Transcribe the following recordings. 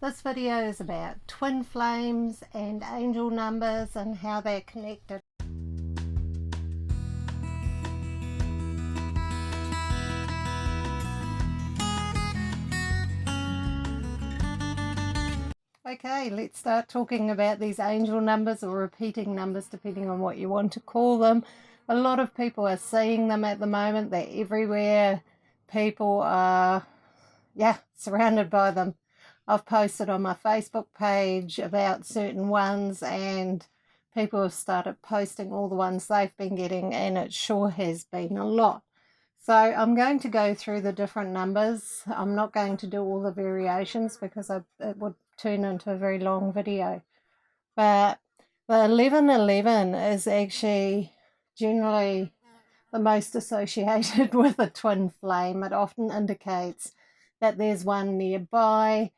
This video is about twin flames and angel numbers and how they're connected. Okay, let's start talking about these angel numbers or repeating numbers, depending on what you want to call them. A lot of people are seeing them at the moment. They're everywhere. People are, surrounded by them. I've posted on my Facebook page about certain ones, and people have started posting all the ones they've been getting, and it sure has been a lot. So I'm going to go through the different numbers. I'm not going to do all the variations because it would turn into a very long video. But the 1111 is actually generally the most associated with a twin flame. It often indicates that there's one nearby.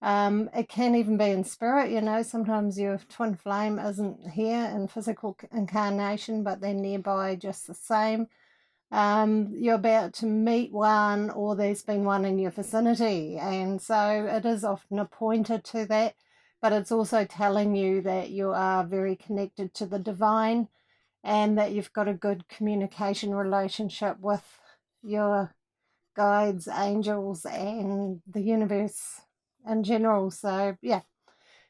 It can even be in spirit, sometimes your twin flame isn't here in physical incarnation, but they're nearby just the same. You're about to meet one, or there's been one in your vicinity, and so it is often a pointer to that, but it's also telling you that you are very connected to the divine and that you've got a good communication relationship with your guides, angels, and the universe in general. So yeah,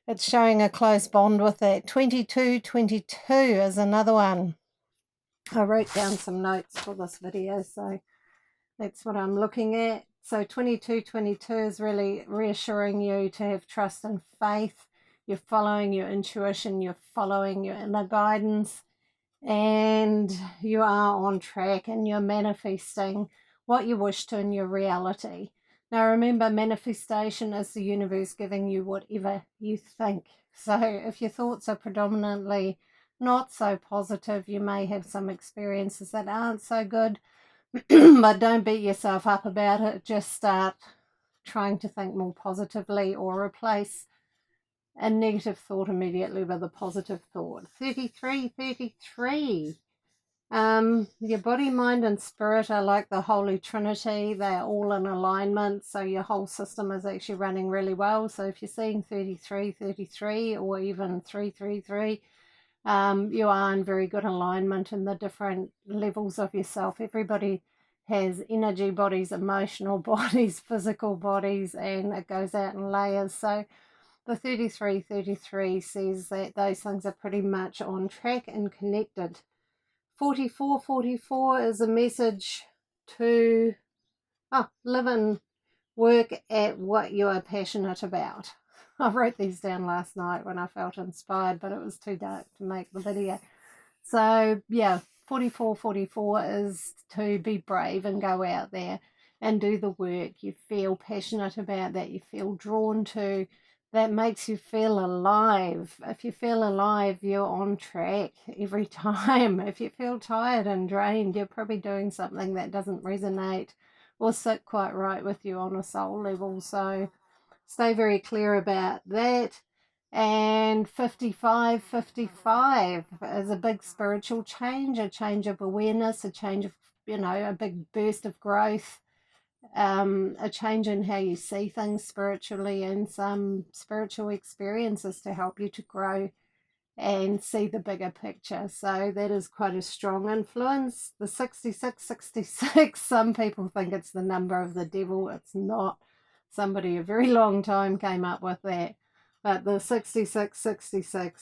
it's showing a close bond with that. 2222 is another one. I wrote down some notes for this video, so that's what I'm looking at. So 2222 is really reassuring you to have trust and faith. You're following your intuition, you're following your inner guidance, and you are on track, and you're manifesting what you wish to in your reality. Now remember, manifestation is the universe giving you whatever you think. So if your thoughts are predominantly not so positive, you may have some experiences that aren't so good, but don't beat yourself up about it. Just start trying to think more positively, or replace a negative thought immediately with a positive thought. 33. Your body, mind, and spirit are like the Holy Trinity. They're all in alignment, so your whole system is actually running really well. So if you're seeing 33, or even 333, you are in very good alignment in the different levels of yourself. Everybody has energy bodies, emotional bodies, physical bodies, and it goes out in layers. So the 33 says that those things are pretty much on track and connected. 44 is a message to live and work at what you are passionate about. I wrote these down last night when I felt inspired, but it was too dark to make the video. So yeah, 44 is to be brave and go out there and do the work you feel passionate about, that you feel drawn to, that makes you feel alive. If you feel alive, you're on track every time. If you feel tired and drained, you're probably doing something that doesn't resonate or sit quite right with you on a soul level. So stay very clear about that. And 55 is a big spiritual change, a change of awareness, a change of, a big burst of growth, a change in how you see things spiritually, and some spiritual experiences to help you to grow and see the bigger picture. So that is quite a strong influence. The 66, some people think it's the number of the devil. It's not. Somebody a very long time came up with that. But the 66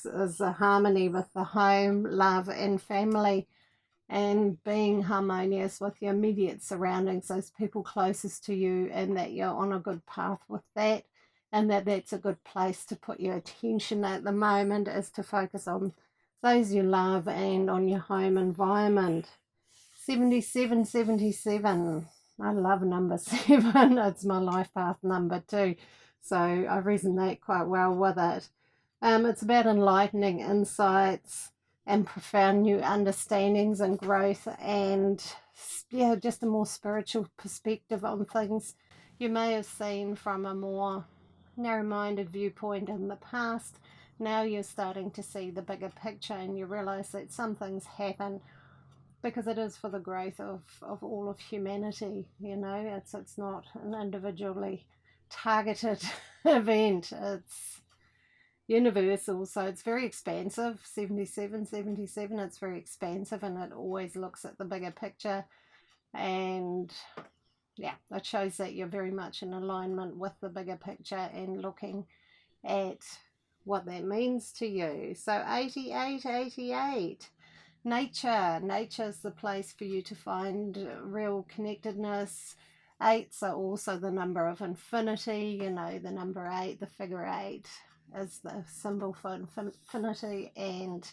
is a harmony with the home, love, and family, and being harmonious with your immediate surroundings, those people closest to you, and that you're on a good path with that, and that's a good place to put your attention at the moment, is to focus on those you love and on your home environment. 77. I love number 7. It's my life path number too, so I resonate quite well with it. It's about enlightening insights and profound new understandings and growth, and just a more spiritual perspective on things you may have seen from a more narrow-minded viewpoint in the past. Now you're starting to see the bigger picture, and you realize that some things happen because it is for the growth of all of humanity. It's not an individually targeted event. It's universal, so it's very expansive. 77, 77, it's very expansive, and it always looks at the bigger picture. And yeah, it shows that you're very much in alignment with the bigger picture and looking at what that means to you. So 88, 88. Nature's the place for you to find real connectedness. Eights are also the number of infinity. You know, the number 8, the figure 8 is the symbol for infinity, and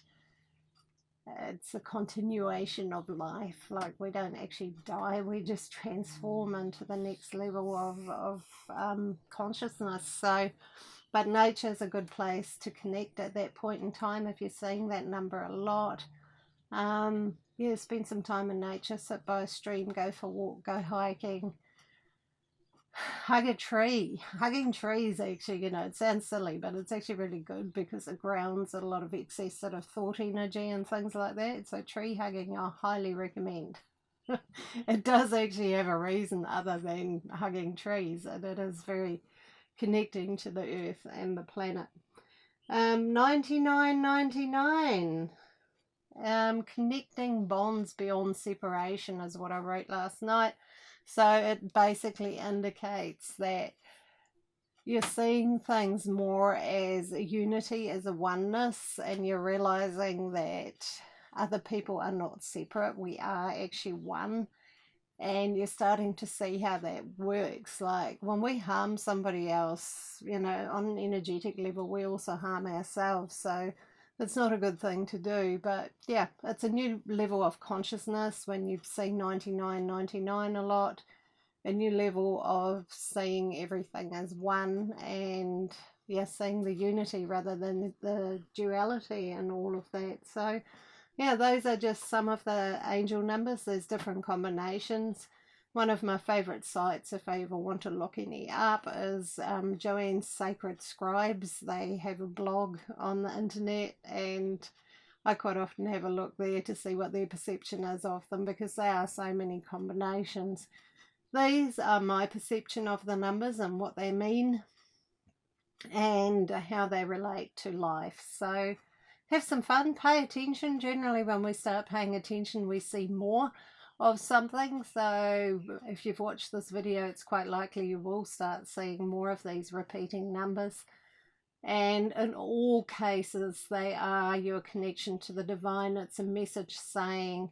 it's a continuation of life. Like, we don't actually die, we just transform into the next level of consciousness. So, but nature's a good place to connect at that point in time if you're seeing that number a lot. Yeah, spend some time in nature, sit by a stream, go for a walk, go hiking, hug a tree. Hugging trees, actually, you know, it sounds silly, but it's actually really good because it grounds a lot of excess sort of thought energy and things like that. So tree hugging, I highly recommend. It does actually have a reason other than hugging trees, and it is very connecting to the earth and the planet. 9999. Connecting bonds beyond separation is what I wrote last night. So it basically indicates that you're seeing things more as a unity, as a oneness, and you're realizing that other people are not separate. We are actually one. And you're starting to see how that works. Like, when we harm somebody else, you know, on an energetic level, we also harm ourselves. So it's not a good thing to do. But yeah, it's a new level of consciousness when you see 9999 a lot. A new level of seeing everything as one, and yeah, seeing the unity rather than the duality and all of that. So yeah, those are just some of the angel numbers. There's different combinations. One of my favourite sites, if I ever want to look any up, is Joanne's Sacred Scribes. They have a blog on the internet, and I quite often have a look there to see what their perception is of them, because there are so many combinations. These are my perception of the numbers and what they mean and how they relate to life. So have some fun, pay attention. Generally, when we start paying attention, we see more of something. So if you've watched this video, it's quite likely you will start seeing more of these repeating numbers. And in all cases, they are your connection to the divine. It's a message saying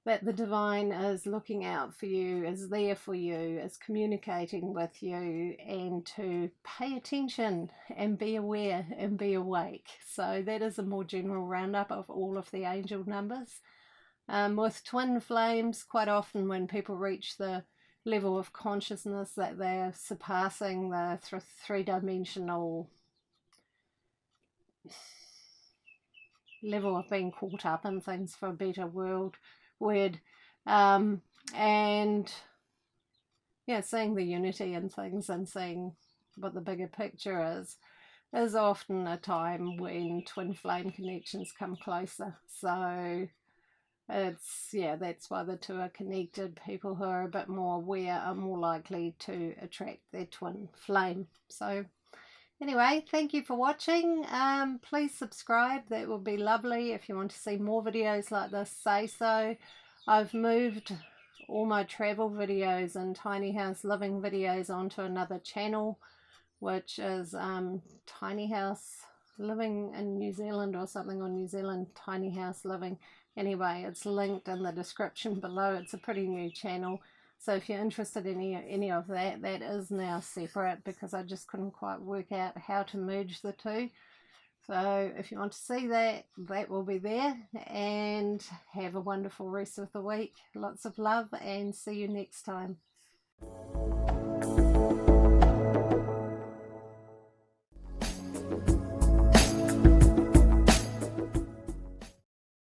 that the divine is looking out for you, is there for you, is communicating with you, and to pay attention and be aware and be awake. So that is a more general roundup of all of the angel numbers. With twin flames, quite often when people reach the level of consciousness that they're surpassing the three-dimensional level of being caught up in things, for a better word, and yeah, seeing the unity in things and seeing what the bigger picture is often a time when twin flame connections come closer. So it's, yeah, that's why the two are connected. People who are a bit more aware are more likely to attract their twin flame. So anyway, thank you for watching. Please subscribe, that would be lovely. If you want to see more videos like this, say so. I've moved all my travel videos and tiny house living videos onto another channel, which is Tiny House Living in New Zealand or something, on New Zealand Tiny House Living. Anyway, it's linked in the description below. It's a pretty new channel. So if you're interested in any of that, that is now separate, because I just couldn't quite work out how to merge the two. So if you want to see that, that will be there. And have a wonderful rest of the week. Lots of love, and see you next time.